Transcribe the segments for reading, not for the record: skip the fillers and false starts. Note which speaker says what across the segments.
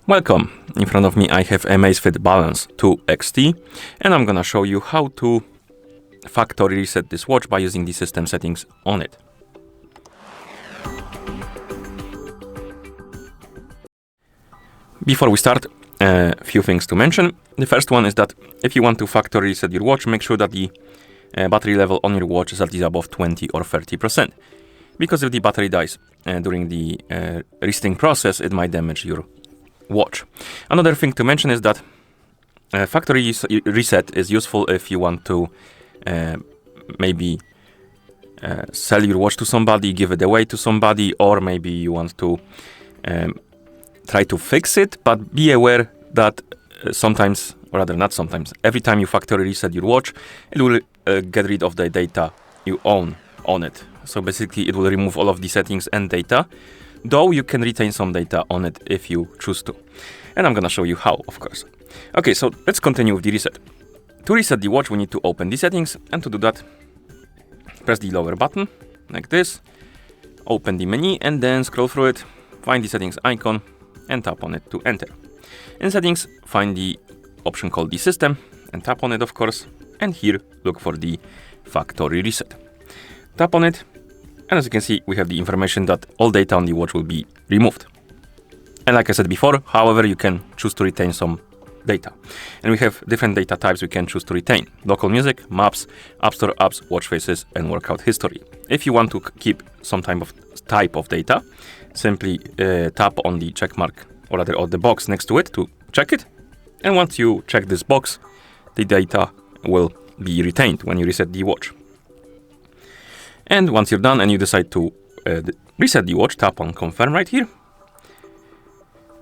Speaker 1: Welcome! In front of me I have AMAZFIT Balance 2 XT, and I'm gonna show you how to factory reset this watch by using the system settings on it. Before we start, a few things to mention. The first one is that if you want to factory reset your watch, make sure that the battery level on your watch is at least above 20 or 30%. Because if the battery dies during the resetting process, it might damage your watch. Another thing to mention is that factory reset is useful if you want to maybe sell your watch to somebody, give it away to somebody, or maybe you want to try to fix it, but be aware that sometimes, or rather not sometimes, every time you factory reset your watch, it will get rid of the data you own on it. So basically it will remove all of the settings and data, though you can retain some data on it if you choose to. And I'm gonna show you how, of course. Okay, so let's continue with the reset. To reset the watch, we need to open the settings, and to do that, press the lower button, like this, open the menu, and then scroll through it, find the settings icon, and tap on it to enter. In settings, find the option called the system, and tap on it, of course, and here look for the factory reset. Tap on it, and as you can see, we have the information that all data on the watch will be removed. And like I said before, however, you can choose to retain some data. And we have different data types we can choose to retain: local music, maps, App Store apps, watch faces, and workout history. If you want to keep some type of data, simply tap on the check mark, or rather on the box next to it to check it. And once you check this box, the data will be retained when you reset the watch. And once you're done and you decide to reset the watch, tap on confirm right here.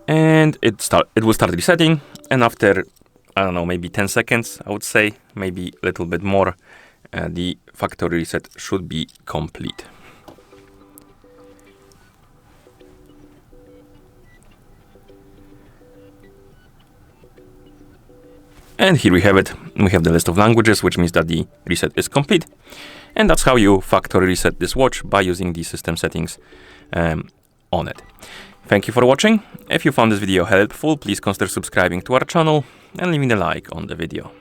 Speaker 1: And it will start resetting. And after, I don't know, maybe 10 seconds, I would say, maybe a little bit more, the factory reset should be complete. And here we have it. We have the list of languages, which means that the reset is complete. And that's how you factory reset this watch by using the system settings on it. Thank you for watching. If you found this video helpful, please consider subscribing to our channel and leaving a like on the video.